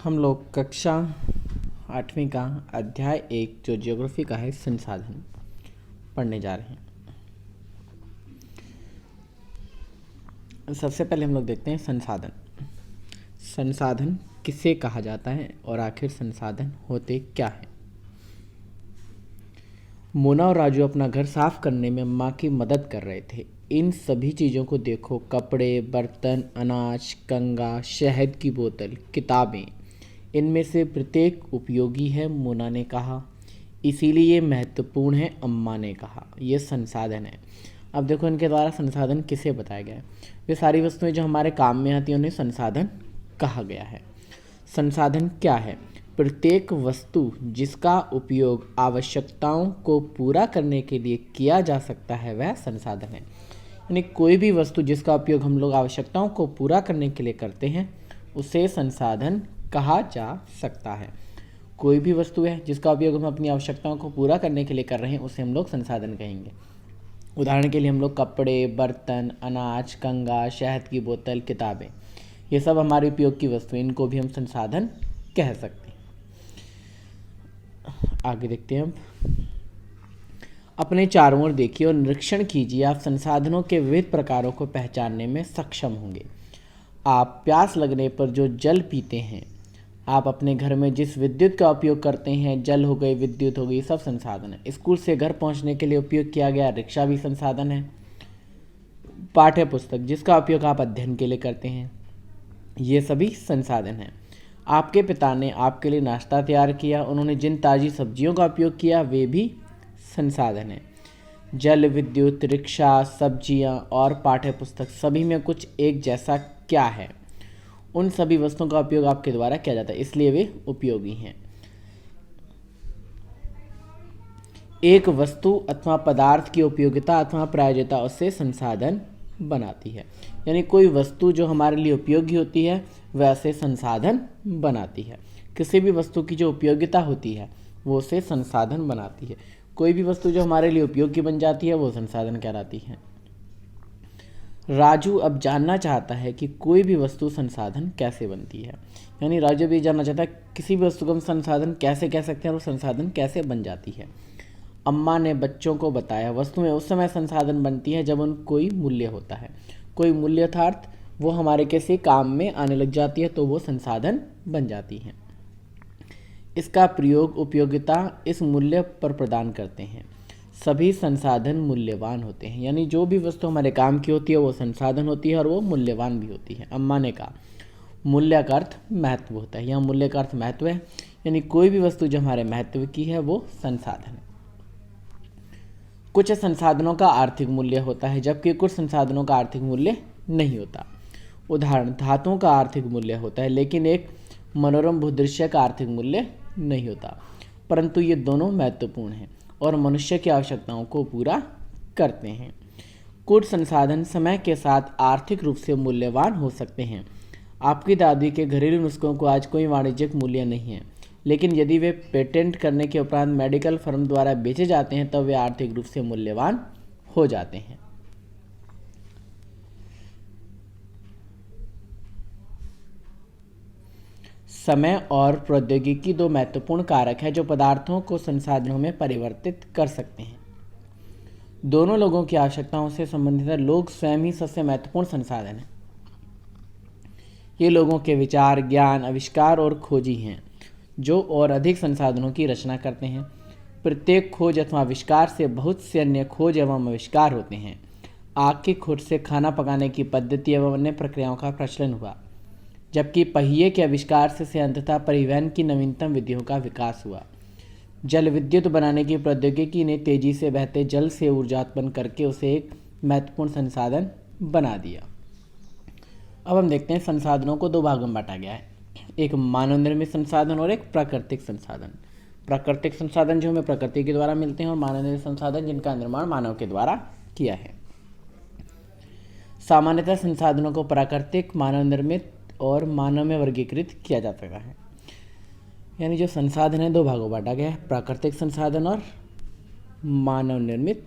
हम लोग कक्षा 8वीं का अध्याय 1 जो ज्योग्राफी का है संसाधन पढ़ने जा रहे हैं। सबसे पहले हम लोग देखते हैं संसाधन। संसाधन किसे कहा जाता है और आखिर संसाधन होते क्या हैं। मोना और राजू अपना घर साफ करने में माँ की मदद कर रहे थे। इन सभी चीज़ों को देखो, कपड़े, बर्तन, अनाज, कंघा, शहद की बोतल, किताबें, इनमें से प्रत्येक उपयोगी है, मोना ने कहा। इसीलिए ये महत्वपूर्ण है, अम्मा ने कहा। ये संसाधन है। अब देखो इनके द्वारा संसाधन किसे बताया गया है। वे सारी वस्तुएं जो हमारे काम में आती हैं उन्हें संसाधन कहा गया है। संसाधन क्या है? प्रत्येक वस्तु जिसका उपयोग आवश्यकताओं को पूरा करने के लिए किया जा सकता है वह संसाधन है। यानी कोई भी वस्तु जिसका उपयोग हम लोग आवश्यकताओं को पूरा करने के लिए करते हैं उसे संसाधन कहा जा सकता है। कोई भी वस्तु है जिसका उपयोग हम अपनी आवश्यकताओं को पूरा करने के लिए कर रहे हैं उसे हम लोग संसाधन कहेंगे। उदाहरण के लिए हम लोग कपड़े, बर्तन, अनाज, कंघा, शहद की बोतल, किताबें, ये सब हमारे उपयोग की वस्तुएं, इनको भी हम संसाधन कह सकते हैं। आगे देखते हैं। अपने चारों ओर देखिए और निरीक्षण कीजिए। आप संसाधनों के विविध प्रकारों को पहचानने में सक्षम होंगे। आप प्यास लगने पर जो जल पीते हैं, आप अपने घर में जिस विद्युत का उपयोग करते हैं, जल हो गई, विद्युत हो गई, सब संसाधन है। स्कूल से घर पहुंचने के लिए उपयोग किया गया रिक्शा भी संसाधन है। पाठ्य पुस्तक जिसका उपयोग आप अध्ययन के लिए करते हैं, ये सभी संसाधन हैं। आपके पिता ने आपके लिए नाश्ता तैयार किया, उन्होंने जिन ताज़ी सब्जियों का उपयोग किया वे भी संसाधन है। जल, विद्युत, रिक्शा, सब्जियां और पाठ्य पुस्तक सभी में कुछ एक जैसा क्या है? उन सभी वस्तुओं का उपयोग आपके द्वारा किया जाता है, इसलिए वे उपयोगी हैं। एक वस्तु अथवा पदार्थ की उपयोगिता अथवा प्रयोज्यता उससे संसाधन बनाती है। यानी कोई वस्तु जो हमारे लिए उपयोगी होती है वैसे संसाधन बनाती है। किसी भी वस्तु की जो उपयोगिता होती है वो उसे संसाधन बनाती है। कोई भी वस्तु जो हमारे लिए उपयोगी बन जाती है वो संसाधन कहलाती है। राजू अब जानना चाहता है कि कोई भी वस्तु संसाधन कैसे बनती है। यानी राजू भी जानना चाहता है किसी भी वस्तु को हम संसाधन कैसे कह सकते हैं और संसाधन कैसे बन जाती है। अम्मा ने बच्चों को बताया वस्तुएं उस समय संसाधन बनती है जब उन कोई मूल्य होता है। कोई मूल्य अर्थात वो हमारे किसी काम में आने लग जाती है तो वो संसाधन बन जाती है। इसका प्रयोग उपयोगिता इस मूल्य पर प्रदान करते हैं। सभी संसाधन मूल्यवान होते हैं। यानी जो भी वस्तु हमारे काम की होती है वो संसाधन होती है और वो मूल्यवान भी होती है। अम्मा ने कहा मूल्य का अर्थ महत्व होता है। यहाँ मूल्य का अर्थ महत्व है, यानी कोई भी वस्तु जो हमारे महत्व की है वो संसाधन है। कुछ संसाधनों का आर्थिक मूल्य होता है जबकि कुछ संसाधनों का आर्थिक मूल्य नहीं होता। उदाहरण, धातुओं का आर्थिक मूल्य होता है लेकिन एक मनोरम भूदृश्य का आर्थिक मूल्य नहीं होता, परंतु ये दोनों महत्वपूर्ण हैं और मनुष्य की आवश्यकताओं को पूरा करते हैं। कुछ संसाधन समय के साथ आर्थिक रूप से मूल्यवान हो सकते हैं। आपकी दादी के घरेलू नुस्खों को आज कोई वाणिज्यिक मूल्य नहीं है, लेकिन यदि वे पेटेंट करने के उपरांत मेडिकल फर्म द्वारा बेचे जाते हैं तब वे आर्थिक रूप से मूल्यवान हो जाते हैं। समय और प्रौद्योगिकी दो महत्वपूर्ण कारक हैं जो पदार्थों को संसाधनों में परिवर्तित कर सकते हैं। दोनों लोगों की आवश्यकताओं से संबंधित है। लोग स्वयं ही सबसे महत्वपूर्ण संसाधन हैं। ये लोगों के विचार, ज्ञान, आविष्कार और खोजी हैं जो और अधिक संसाधनों की रचना करते हैं। प्रत्येक खोज अथवा आविष्कार से बहुत से अन्य खोज एवं आविष्कार होते हैं। आग की खोज से खाना पकाने की पद्धति एवं अन्य प्रक्रियाओं का प्रचलन हुआ, जबकि पहिए के आविष्कार से अंततः परिवहन की नवीनतम विधियों का विकास हुआ। जल विद्युत बनाने की प्रौद्योगिकी ने तेजी से बहते जल से ऊर्जा उत्पन्न करके उसे एक महत्वपूर्ण संसाधन बना दिया। अब हम देखते हैं संसाधनों को दो भागों में बांटा गया है, एक मानव निर्मित संसाधन और एक प्राकृतिक संसाधन। प्राकृतिक संसाधन जो हमें प्रकृति के द्वारा मिलते हैं और मानव निर्मित संसाधन जिनका निर्माण मानव के द्वारा किया है। सामान्यतः संसाधनों को प्राकृतिक, मानव निर्मित और मानव में वर्गीकृत किया जा सकता है। यानी जो संसाधन है दो भागों बांटा गया है, प्राकृतिक संसाधन और मानव निर्मित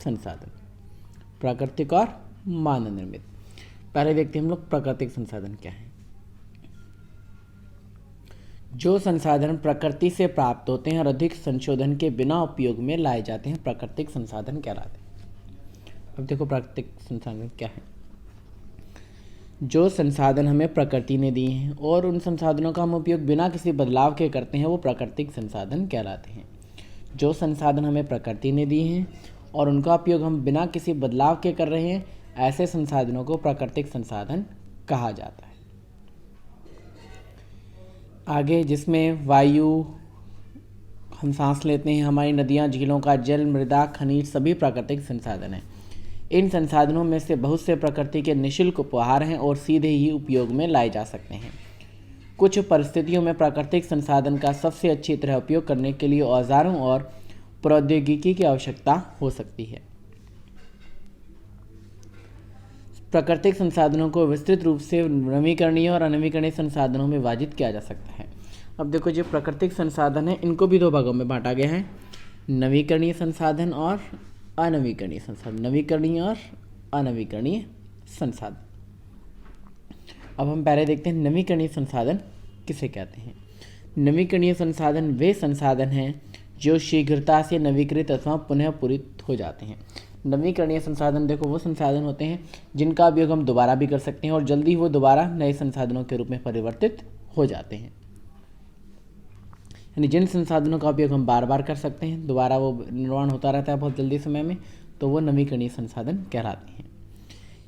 संसाधन। प्राकृतिक और मानव निर्मित। पहले देखते हैं हम लोग प्राकृतिक संसाधन क्या है। जो संसाधन प्रकृति से प्राप्त होते हैं और अधिक संशोधन के बिना उपयोग में लाए जाते हैं प्राकृतिक संसाधन कहलाते हैं। अब देखो प्राकृतिक संसाधन क्या है। जो संसाधन हमें प्रकृति ने दिए हैं और उन संसाधनों का हम उपयोग बिना किसी बदलाव के करते हैं वो प्राकृतिक संसाधन कहलाते हैं। जो संसाधन हमें प्रकृति ने दिए हैं और उनका उपयोग हम बिना किसी बदलाव के कर रहे हैं ऐसे संसाधनों को प्राकृतिक संसाधन कहा जाता है। आगे जिसमें वायु हम सांस लेते हैं, हमारी नदियाँ, झीलों का जल, मृदा, खनिज सभी प्राकृतिक संसाधन हैं। इन संसाधनों में से बहुत से प्रकृति के निःशुल्क उपहार हैं और सीधे ही उपयोग में लाए जा सकते हैं। कुछ परिस्थितियों में प्राकृतिक संसाधन का सबसे अच्छी तरह उपयोग करने के लिए औजारों और प्रौद्योगिकी की आवश्यकता हो सकती है। प्राकृतिक संसाधनों को विस्तृत रूप से नवीकरणीय और अनवीकरणीय संसाधनों में विभाजित किया जा सकता है। अब देखो जो प्राकृतिक संसाधन है इनको भी दो भागों में बांटा गया है, नवीकरणीय संसाधन और अनवीकरणीय संसाधन। नवीकरणीय और अनवीकरणीय संसाधन। अब हम पहले देखते हैं नवीकरणीय संसाधन किसे कहते हैं। नवीकरणीय संसाधन वे संसाधन हैं जो शीघ्रता से नवीकृत अथवा पुनः पूरित हो जाते हैं। नवीकरणीय संसाधन देखो वो संसाधन होते हैं जिनका उपयोग हम दोबारा भी कर सकते हैं और जल्दी वो दोबारा नए संसाधनों के रूप में परिवर्तित हो जाते हैं। यानी जिन संसाधनों का उपयोग हम बार बार कर सकते हैं, दोबारा वो निर्माण होता रहता है बहुत जल्दी समय में, तो वो नवीकरणीय संसाधन कहलाते हैं।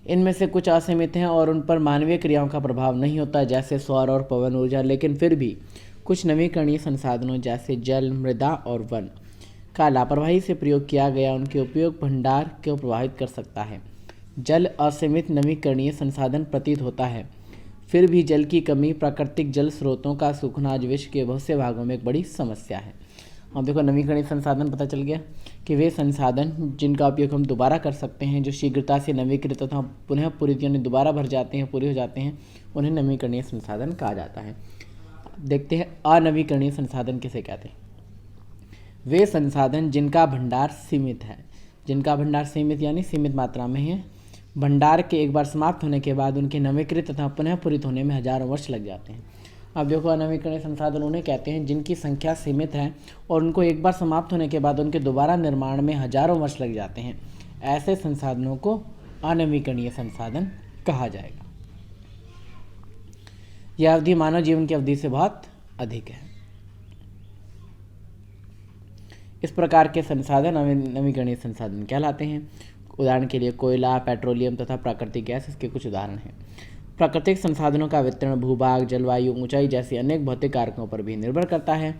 इनमें से कुछ असीमित हैं और उन पर मानवीय क्रियाओं का प्रभाव नहीं होता, जैसे सौर और पवन ऊर्जा। लेकिन फिर भी कुछ नवीकरणीय संसाधनों जैसे जल, मृदा और वन का लापरवाही से प्रयोग किया गया उनके उपयोग भंडार को प्रभावित कर सकता है। जल असीमित नवीकरणीय संसाधन प्रतीत होता है, फिर भी जल की कमी, प्राकृतिक जल स्रोतों का सूखना आज विश्व के बहुत से भागों में एक बड़ी समस्या है। अब देखो नवीकरणीय संसाधन पता चल गया कि वे संसाधन जिनका उपयोग हम दोबारा कर सकते हैं, जो शीघ्रता से नवीकृत तथा पुनः पूरित यानी दोबारा भर जाते हैं, पूरे हो जाते हैं, उन्हें नवीकरणीय संसाधन कहा जाता है। देखते हैं अनवीकरणीय संसाधन किसे कहते हैं। वे संसाधन जिनका भंडार सीमित है। जिनका भंडार सीमित यानी सीमित मात्रा में है। भंडार के एक बार समाप्त होने के बाद उनके नवीकृत तथा पुनः पूरित होने में हजारों वर्ष लग जाते हैं। अब देखो अनवीकरणीय संसाधन उन्हें कहते हैं जिनकी संख्या सीमित है और उनको एक बार समाप्त होने के बाद उनके दोबारा निर्माण में हजारों वर्ष लग जाते हैं। ऐसे संसाधनों को अनवीकरणीय संसाधन कहा जाएगा। यह अवधि मानव जीवन की अवधि से बहुत अधिक है। इस प्रकार के संसाधन नवीकरणीय संसाधन कहलाते हैं। उदाहरण के लिए कोयला, पेट्रोलियम तथा प्राकृतिक गैस इसके कुछ उदाहरण हैं। प्राकृतिक संसाधनों का वितरण भूभाग, जलवायु, ऊंचाई जैसी अनेक भौतिक कारकों पर भी निर्भर करता है।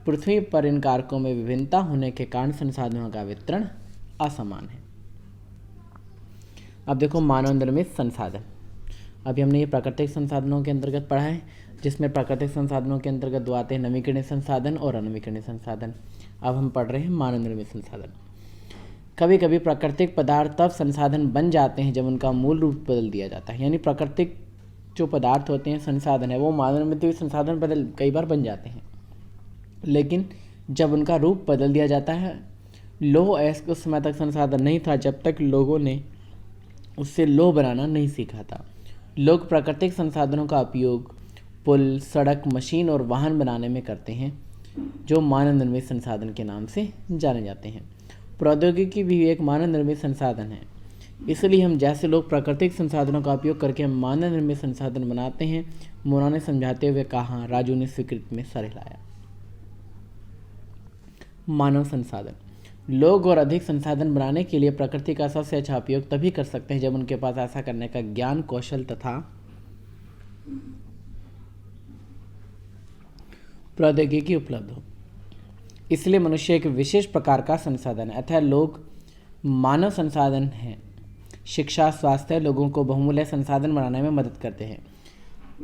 पृथ्वी पर इन कारकों में विभिन्नता होने के कारण संसाधनों का वितरण असमान है। अब देखो मानव निर्मित संसाधन। अभी हमने ये प्राकृतिक संसाधनों के अंतर्गत पढ़ा है, जिसमें प्राकृतिक संसाधनों के अंतर्गत दो आते हैं, नवीकरणीय संसाधन और अनवीकरणीय संसाधन। अब हम पढ़ रहे हैं मानव निर्मित संसाधन। कभी कभी प्राकृतिक पदार्थ तब संसाधन बन जाते हैं जब उनका मूल रूप बदल दिया जाता है। यानी प्राकृतिक जो पदार्थ होते हैं, संसाधन है, वो मानव निर्मित हुए संसाधन कई बार बन जाते हैं, लेकिन जब उनका रूप बदल दिया जाता है। लौह ऐसा उस समय तक संसाधन नहीं था जब तक लोगों ने उससे लौह बनाना नहीं सीखा था। लोग प्राकृतिक संसाधनों का उपयोग पुल, सड़क, मशीन और वाहन बनाने में करते हैं, जो मानव निर्मित संसाधन के नाम से जाने जाते हैं। प्रौद्योगिकी भी एक मानव निर्मित संसाधन है। इसलिए हम जैसे लोग प्राकृतिक संसाधनों का उपयोग करके मानव निर्मित संसाधन बनाते हैं, मोना ने समझाते हुए कहा, राजू ने स्वीकृति में सर हिलाया। मानव संसाधन। लोग और अधिक संसाधन बनाने के लिए प्रकृति का सबसे अच्छा उपयोग तभी कर सकते हैं जब उनके पास ऐसा करने का ज्ञान, कौशल तथा प्रौद्योगिकी उपलब्ध हो। इसलिए मनुष्य एक विशेष प्रकार का संसाधन है, अतः लोग मानव संसाधन हैं। शिक्षा, स्वास्थ्य लोगों को बहुमूल्य संसाधन बनाने में मदद करते हैं।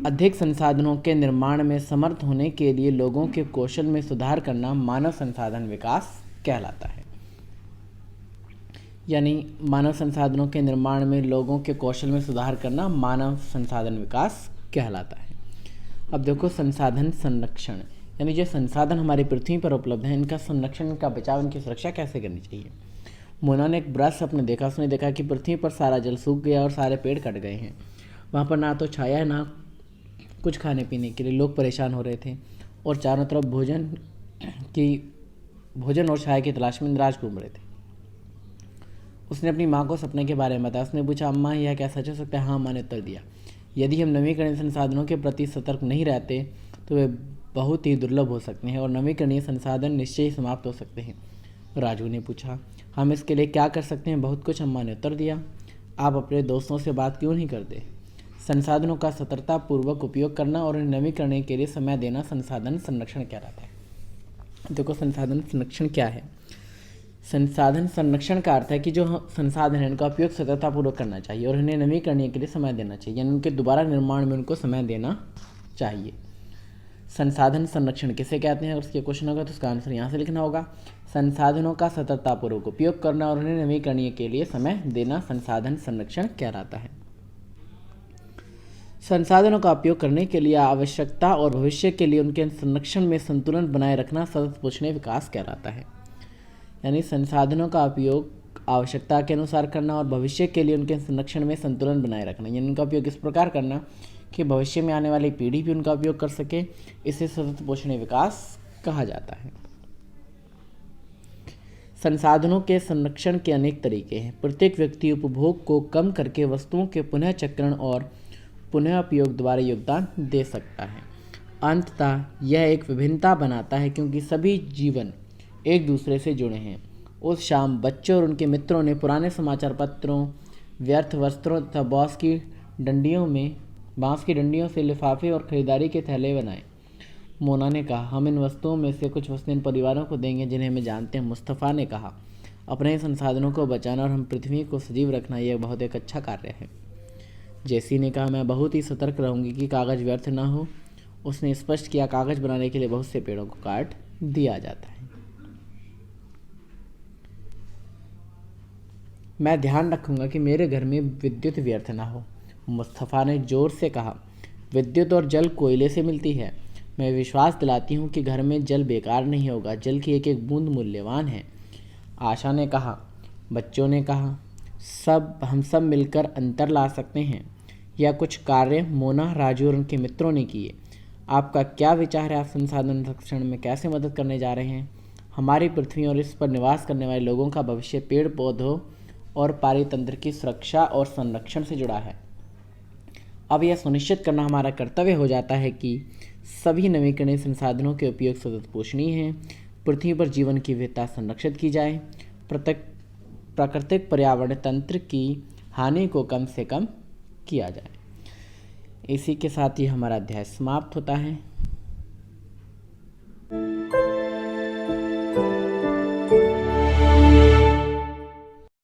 अधिक संसाधनों के निर्माण में समर्थ होने के लिए लोगों के कौशल में सुधार करना मानव संसाधन विकास कहलाता है। यानी मानव संसाधनों के निर्माण में लोगों के कौशल में सुधार करना मानव संसाधन विकास कहलाता है। अब देखो संसाधन संरक्षण, यानी जो संसाधन हमारी पृथ्वी पर उपलब्ध हैं, इनका संरक्षण, इनका बचाव, इनकी सुरक्षा कैसे करनी चाहिए। मोना ने एक बड़ा सपना देखा। उसने देखा कि पृथ्वी पर सारा जल सूख गया और सारे पेड़ कट गए हैं। वहाँ पर ना तो छाया है, ना कुछ खाने पीने के लिए। लोग परेशान हो रहे थे और चारों तरफ भोजन और छाया की तलाश में निराश घूम रहे थे। उसने अपनी माँ को सपने के बारे में बताया। उसने पूछा, अम्मा यह क्या सच हो सकता है? हाँ, माँ ने उत्तर दिया। यदि हम नवीकरणीय संसाधनों के प्रति सतर्क नहीं रहते तो वे बहुत ही दुर्लभ हो सकते हैं और नवीकरणीय संसाधन निश्चय ही समाप्त हो सकते हैं। राजू ने पूछा, हम इसके लिए क्या कर सकते हैं? बहुत कुछ, अम्मा ने उत्तर दिया। आप अपने दोस्तों से बात क्यों नहीं करते? संसाधनों का सतर्कतापूर्वक उपयोग करना और उन्हें नवीकरण के लिए समय देना संसाधन संरक्षण कहलाता है। देखो, संसाधन संरक्षण क्या है? संसाधन संरक्षण का अर्थ है कि जो संसाधन है उनका उपयोग सतर्कतापूर्वक करना चाहिए और उन्हें नवीकरण के लिए समय देना चाहिए, यानी उनके दोबारा निर्माण में उनको समय देना चाहिए। संसाधन संरक्षण किसे कहते हैं? अगर उसके क्वेश्चन होगा तो उसका आंसर यहाँ से लिखना होगा। संसाधनों का सतर्कतापूर्वक उपयोग करना और उन्हें नवीकरणीय के लिए समय देना संसाधन संरक्षण कहलाता है। संसाधनों का उपयोग करने के लिए आवश्यकता और भविष्य के लिए उनके संरक्षण में संतुलन बनाए रखना सतत पोषणीय विकास कहलाता है। यानी संसाधनों का उपयोग आवश्यकता के अनुसार करना और भविष्य के लिए उनके संरक्षण में संतुलन बनाए रखना, यानी उनका उपयोग इस प्रकार करना कि भविष्य में आने वाली पीढ़ी भी उनका उपयोग कर सके। इसे सतत पोषणीय विकास कहा जाता है। संसाधनों के संरक्षण के अनेक तरीके हैं। प्रत्येक व्यक्ति उपभोग को कम करके वस्तुओं के पुनः चक्रण और पुनः उपयोग द्वारा योगदान दे सकता है। अंततः यह एक विभिन्नता बनाता है क्योंकि सभी जीवन एक दूसरे से जुड़े हैं। उस शाम बच्चों और उनके मित्रों ने पुराने समाचार पत्रों, व्यर्थ वस्त्रों तथा बांस की डंडियों से लिफाफे और खरीदारी के थैले बनाए। मोना ने कहा, हम इन वस्तुओं में से कुछ वस्तुएं इन परिवारों को देंगे जिन्हें हमें जानते हैं। मुस्तफ़ा ने कहा, अपने संसाधनों को बचाना और हम पृथ्वी को सजीव रखना यह बहुत एक अच्छा कार्य है। जेसी ने कहा, मैं बहुत ही सतर्क रहूंगी कि कागज़ व्यर्थ ना हो। उसने स्पष्ट किया, कागज़ बनाने के लिए बहुत से पेड़ों को काट दिया जाता है। मैं ध्यान रखूंगा कि मेरे घर में विद्युत व्यर्थ ना हो। मुस्तफ़ा ने जोर से कहा, विद्युत और जल कोयले से मिलती है। मैं विश्वास दिलाती हूँ कि घर में जल बेकार नहीं होगा। जल की एक एक बूंद मूल्यवान है। आशा ने कहा। बच्चों ने कहा, हम सब मिलकर अंतर ला सकते हैं। यह कुछ कार्य मोना, राजू और उनके मित्रों ने किए। आपका क्या विचार है? आप संसाधन संरक्षण में कैसे मदद करने जा रहे हैं? हमारी पृथ्वी और इस पर निवास करने वाले लोगों का भविष्य पेड़ पौधों और पारितंत्र की सुरक्षा और संरक्षण से जुड़ा है। अब यह सुनिश्चित करना हमारा कर्तव्य हो जाता है कि सभी नवीकरणीय संसाधनों के उपयोग सतत पोषणीय हैं। पृथ्वी पर जीवन की विविधता संरक्षित की जाए। प्राकृतिक पर्यावरण तंत्र की हानि को कम से कम किया जाए। इसी के साथ ही हमारा अध्याय समाप्त होता है।